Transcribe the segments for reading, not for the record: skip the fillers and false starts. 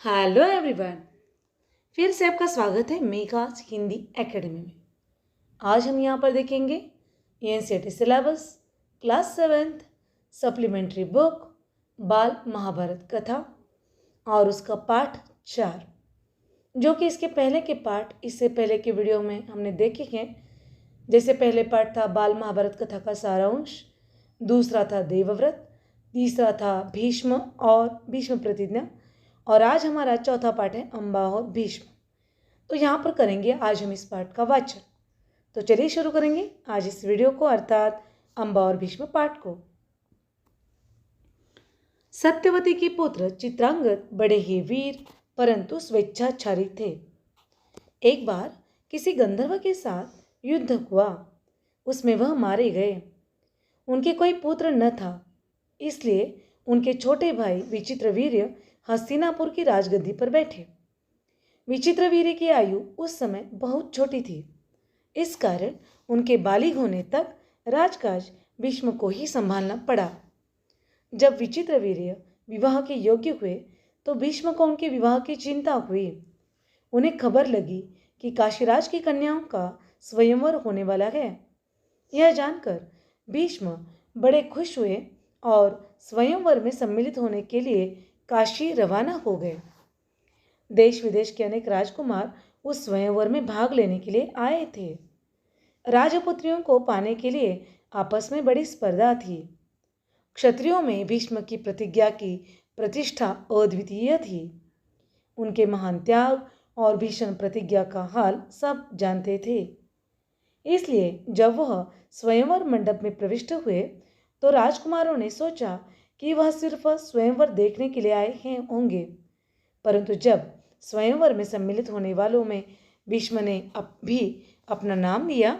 Hello everyone. फिर से आपका स्वागत है मेघास हिंदी एकेडमी में। आज हम यहाँ पर देखेंगे NCERT syllabus class 7th supplementary book बाल महाभारत कथा और उसका पाठ 4, जो कि इसके पहले के पाठ इससे पहले के वीडियो में हमने देखे हैं। जैसे पहले पाठ था बाल महाभारत कथा का सारांश, दूसरा था देवव्रत, तीसरा था भीष्म और भीष्म प्रतिज्ञा, और आज हमारा चौथा पाठ है अम्बा और भीष्म। तो यहाँ पर करेंगे आज हम इस पाठ का वाचन। तो चलिए शुरू करेंगे आज इस वीडियो को, अर्थात अम्बा और भीष्म पाठ को। सत्यवती के पुत्र चित्रांगद बड़े ही वीर परंतु स्वेच्छाचारी थे। एक बार किसी गंधर्व के साथ युद्ध हुआ, उसमें वह मारे गए। उनके कोई पुत्र न था, इसलिए उनके छोटे भाई विचित्रवीर्य हस्तिनापुर की राजगद्दी पर बैठे। विचित्रवीर्य की आयु उस समय बहुत छोटी थी, इस कारण उनके बालिग होने तक राजकाज भीष्म को ही संभालना पड़ा। जब विचित्रवीर्य विवाह के योग्य हुए तो भीष्म को उनके विवाह की चिंता हुई। उन्हें खबर लगी कि काशीराज की कन्याओं का स्वयंवर होने वाला है। यह जानकर भीष्म बड़े खुश हुए और स्वयंवर में सम्मिलित होने के लिए काशी रवाना हो गए। देश विदेश के अनेक राजकुमार उस स्वयंवर में भाग लेने के लिए आए थे। राजपुत्रियों को पाने के लिए आपस में बड़ी स्पर्धा थी। क्षत्रियों में भीष्म की प्रतिज्ञा की प्रतिष्ठा अद्वितीय थी। उनके महान त्याग और भीषण प्रतिज्ञा का हाल सब जानते थे। इसलिए जब वह स्वयंवर मंडप में प्रविष्ट हुए तो राजकुमारों ने सोचा कि वह सिर्फ स्वयंवर देखने के लिए आए हैं होंगे, परंतु जब स्वयंवर में सम्मिलित होने वालों में भीष्म ने भी अपना नाम लिया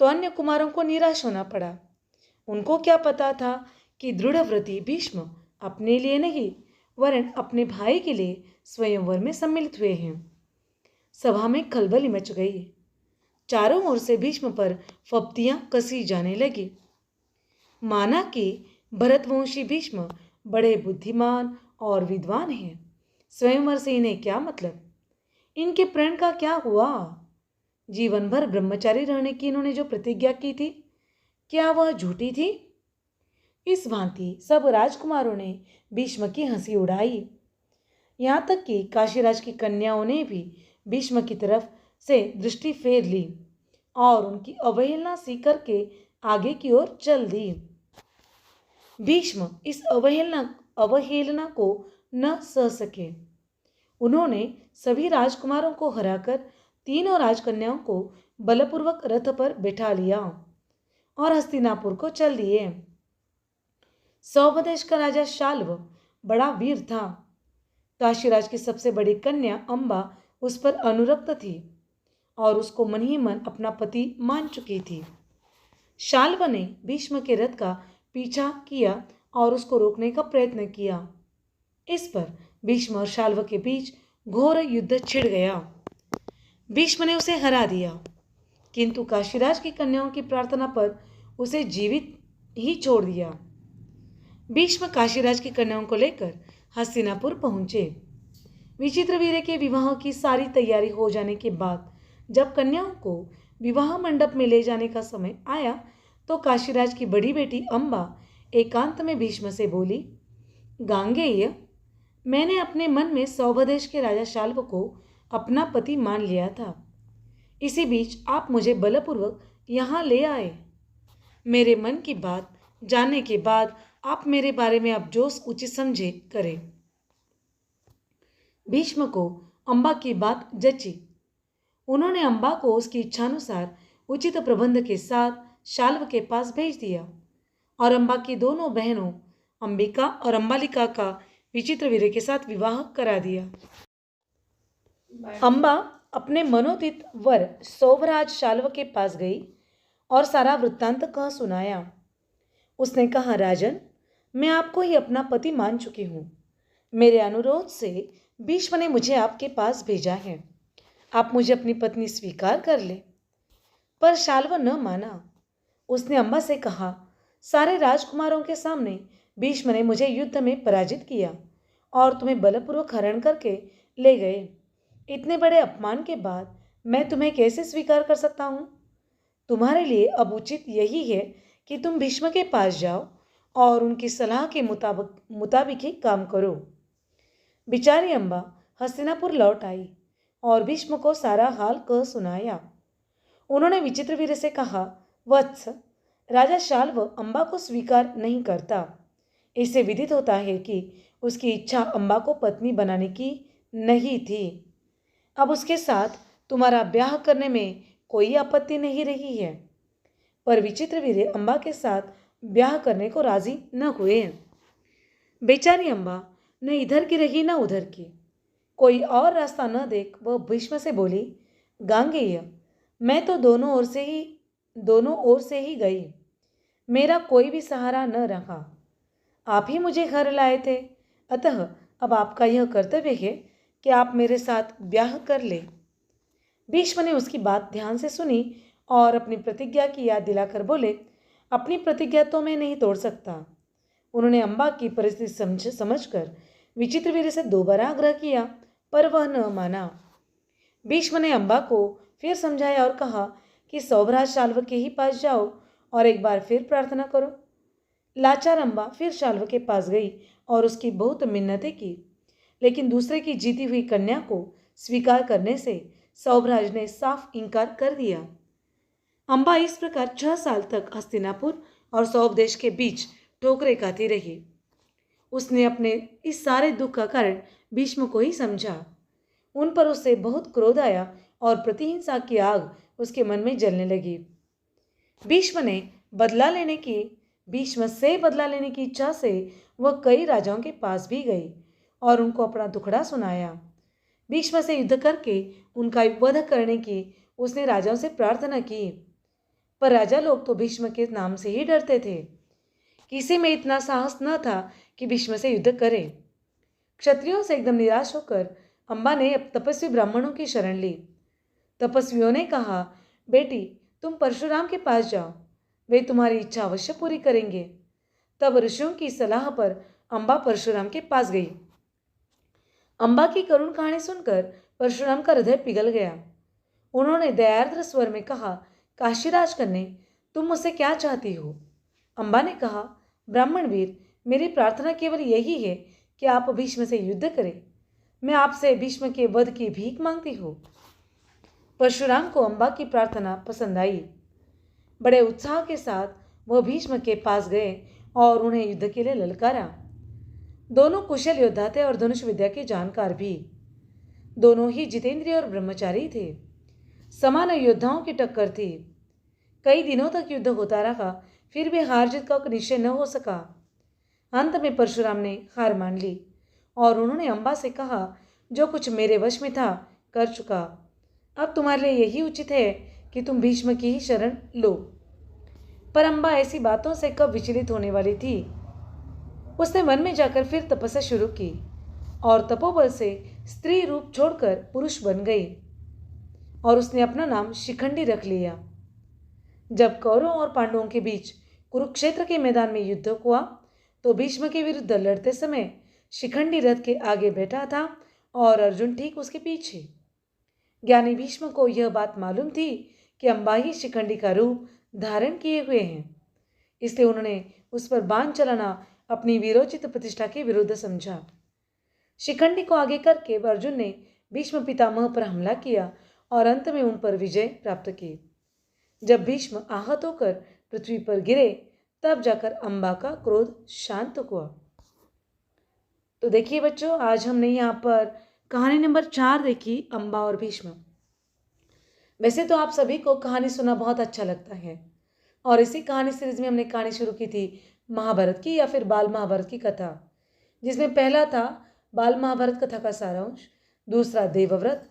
तो अन्य कुमारों को निराश होना पड़ा। उनको क्या पता था कि दृढ़व्रती भीष्म अपने लिए नहीं वरन अपने भाई के लिए स्वयंवर में सम्मिलित हुए हैं। सभा में खलबली मच गई। चारों ओर से भीष्म पर फप्तियां कसी जाने लगी। माना कि भरतवंशी भीष्म बड़े बुद्धिमान और विद्वान हैं, स्वयंवर से इन्हें क्या मतलब, इनके प्रण का क्या हुआ, जीवन भर ब्रह्मचारी रहने की इन्होंने जो प्रतिज्ञा की थी क्या वह झूठी थी। इस भांति सब राजकुमारों ने भीष्म की हंसी उड़ाई। यहाँ तक कि काशीराज की कन्याओं ने भी भीष्म की तरफ से दृष्टि फेर ली और उनकी अवहेलना सी करके आगे की ओर चल दी। भीष्म इस अवहेलना को न सह सके। उन्होंने सभी राजकुमारों को हराकर तीनों राजकन्याओं को बलपूर्वक रथ पर बैठा लिया और हस्तिनापुर को चल दिए। सौभदेश का राजा शाल्व बड़ा वीर था। काशीराज की सबसे बड़ी कन्या अम्बा उस पर अनुरक्त थी और उसको मन ही मन अपना पति मान चुकी थी। शाल्व ने भीष्म के रथ का पीछा किया और उसको रोकने का प्रयत्न किया। इस पर भीष्म और शाल्व के बीच घोर युद्ध छिड़ गया। भीष्म ने उसे हरा दिया, किंतु काशीराज की कन्याओं की प्रार्थना पर उसे जीवित ही छोड़ दिया। भीष्म काशीराज की कन्याओं को लेकर हस्तिनापुर पहुंचे। विचित्रवीर्य के विवाह की सारी तैयारी हो जाने के बाद जब कन्याओं को विवाह मंडप में ले जाने का समय आया तो काशीराज की बड़ी बेटी अम्बा एकांत में भीष्म से बोली, गांगेय, मैंने अपने मन में सौभदेश के राजा शाल्व को अपना पति मान लिया था। इसी बीच आप मुझे बलपूर्वक यहाँ ले आए। मेरे मन की बात जानने के बाद आप मेरे बारे में अब जो उचित समझे करें। भीष्म को अम्बा की बात जची। उन्होंने अम्बा को उसकी इच्छानुसार उचित प्रबंध के साथ शाल्व के पास भेज दिया और अम्बा की दोनों बहनों अंबिका और अम्बालिका का विचित्रवीर्य के साथ विवाह करा दिया। अम्बा अपने मनोदित वर सौभराज शाल्व के पास गई और सारा वृत्तांत कह सुनाया। उसने कहा, राजन, मैं आपको ही अपना पति मान चुकी हूँ। मेरे अनुरोध से भीष्म ने मुझे आपके पास भेजा है। आप मुझे अपनी पत्नी स्वीकार कर ले। पर शाल्व न माना। उसने अम्बा से कहा, सारे राजकुमारों के सामने भीष्म ने मुझे युद्ध में पराजित किया और तुम्हें बलपूर्वक हरण करके ले गए। इतने बड़े अपमान के बाद मैं तुम्हें कैसे स्वीकार कर सकता हूँ? तुम्हारे लिए अब उचित यही है कि तुम भीष्म के पास जाओ और उनकी सलाह के मुताबिक ही काम करो। बेचारी अम्बा हस्तिनापुर लौट आई और भीष्म को सारा हाल कह सुनाया। उन्होंने विचित्रवीर्य से कहा, वत्स, राजा शाल्व अम्बा को स्वीकार नहीं करता। इससे विदित होता है कि उसकी इच्छा अम्बा को पत्नी बनाने की नहीं थी। अब उसके साथ तुम्हारा ब्याह करने में कोई आपत्ति नहीं रही है। पर विचित्रवीर्य अम्बा के साथ ब्याह करने को राजी न हुए। बेचारी अम्बा न इधर की रही न उधर की। कोई और रास्ता न देख वह भीष्म से बोली, गांगेय, मैं तो दोनों ओर से ही गई। मेरा कोई भी सहारा न रहा। आप ही मुझे घर लाए थे, अतः अब आपका यह कर्तव्य है कि आप मेरे साथ ब्याह कर ले। भीष्म ने उसकी बात ध्यान से सुनी और अपनी प्रतिज्ञा की याद दिलाकर बोले, अपनी प्रतिज्ञा तो मैं नहीं तोड़ सकता। उन्होंने अम्बा की परिस्थिति समझकर विचित्रवीर्य से दोबारा आग्रह किया, पर वह न माना। भीष्म ने अम्बा को फिर समझाया और कहा कि सौभराज शाल्व के ही पास जाओ और एक बार फिर प्रार्थना करो। लाचार अम्बा फिर शाल्व के पास गई और उसकी बहुत मिन्नतें की, लेकिन दूसरे की जीती हुई कन्या को स्वीकार करने से सौभराज ने साफ इनकार कर दिया। अम्बा इस प्रकार 6 साल तक हस्तिनापुर और सौभ देश के बीच ठोकरें खाती रही। उसने अपने इस सारे दुख का कारण भीष्म को ही समझा। उन पर उससे बहुत क्रोध आया और प्रतिहिंसा की आग उसके मन में जलने लगी। भीष्म से बदला लेने की इच्छा से वह कई राजाओं के पास भी गई और उनको अपना दुखड़ा सुनाया। भीष्म से युद्ध करके उनका वध करने की उसने राजाओं से प्रार्थना की, पर राजा लोग तो भीष्म के नाम से ही डरते थे। किसी में इतना साहस न था कि भीष्म से युद्ध करे। क्षत्रियों से एकदम निराश होकर अम्बा ने तपस्वी ब्राह्मणों की शरण ली। तपस्वियों ने कहा, बेटी, तुम परशुराम के पास जाओ, वे तुम्हारी इच्छा अवश्य पूरी करेंगे। तब ऋषियों की सलाह पर अम्बा परशुराम के पास गई। अम्बा की करुण कहानी सुनकर परशुराम का हृदय पिघल गया। उन्होंने दयार्द्र स्वर में कहा, काशीराज कन्या, तुम मुझसे क्या चाहती हो? अम्बा ने कहा, ब्राह्मण वीर, मेरी प्रार्थना केवल यही है कि आप भीष्म से युद्ध करें। मैं आपसे भीष्म के वध की भीख मांगती हूँ। परशुराम को अम्बा की प्रार्थना पसंद आई। बड़े उत्साह के साथ वह भीष्म के पास गए और उन्हें युद्ध के लिए ललकारा। दोनों कुशल योद्धा थे और धनुष विद्या के जानकार भी। दोनों ही जितेंद्रिय और ब्रह्मचारी थे। समान योद्धाओं की टक्कर थी। कई दिनों तक युद्ध होता रहा, फिर भी हार जीत का निश्चय न हो सका। अंत में परशुराम ने हार मान ली और उन्होंने अम्बा से कहा, जो कुछ मेरे वश में था कर चुका, अब तुम्हारे लिए यही उचित है कि तुम भीष्म की ही शरण लो। पर अम्बा ऐसी बातों से कब विचलित होने वाली थी। उसने वन में जाकर फिर तपस्या शुरू की और तपोबल से स्त्री रूप छोड़कर पुरुष बन गई और उसने अपना नाम शिखंडी रख लिया। जब कौरवों और पांडवों के बीच कुरुक्षेत्र के मैदान में युद्ध हुआ तो भीष्म के विरुद्ध लड़ते समय शिखंडी रथ के आगे बैठा था और अर्जुन ठीक उसके पीछे। ज्ञानी भीष्म को यह बात मालूम थी कि अम्बा ही शिखंडी का रूप धारण किए हुए हैं, इसलिए उन्होंने उस पर बाण चलाना अपनी वीरोचित प्रतिष्ठा के विरुद्ध समझा। शिखंडी को आगे करके अर्जुन ने भीष्म पितामह पर हमला किया और अंत में उन पर विजय प्राप्त की। जब भीष्म आहत होकर पृथ्वी पर गिरे तब जाकर अम्बा का क्रोध शांत हुआ। तो देखिए बच्चों, आज हमने यहाँ पर कहानी नंबर 4 देखी, अम्बा और भीष्म। वैसे तो आप सभी को कहानी सुनना बहुत अच्छा लगता है और इसी कहानी सीरीज में हमने कहानी शुरू की थी महाभारत की या फिर बाल महाभारत की कथा, जिसमें पहला था बाल महाभारत कथा का सारांश, दूसरा देवव्रत,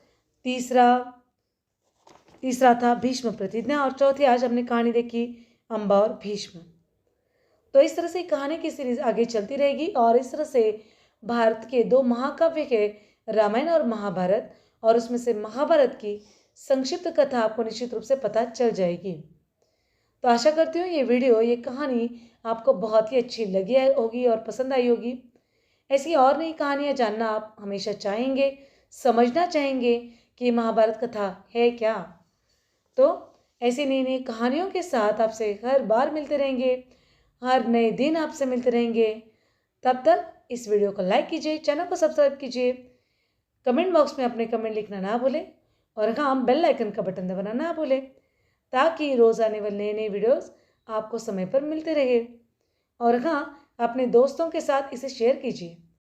तीसरा था भीष्म प्रतिज्ञा और चौथी आज हमने कहानी देखी अम्बा और भीष्म। तो इस तरह से कहानी की सीरीज आगे चलती रहेगी और इस तरह से भारत के 2 महाकाव्य के रामायण और महाभारत और उसमें से महाभारत की संक्षिप्त कथा आपको निश्चित रूप से पता चल जाएगी। तो आशा करती हूँ ये कहानी आपको बहुत ही अच्छी लगी होगी और पसंद आई होगी। ऐसी और नई कहानियाँ जानना आप हमेशा चाहेंगे, समझना चाहेंगे कि महाभारत कथा है क्या, तो ऐसी नई नई कहानियों के साथ आपसे हर बार मिलते रहेंगे, हर नए दिन आपसे मिलते रहेंगे। तब तक इस वीडियो को लाइक कीजिए, चैनल को सब्सक्राइब कीजिए, कमेंट बॉक्स में अपने कमेंट लिखना ना भूलें और हाँ, बेल आइकन का बटन दबाना ना भूलें ताकि रोज़ आने वाले नए नए वीडियोस आपको समय पर मिलते रहे। और हाँ, अपने दोस्तों के साथ इसे शेयर कीजिए।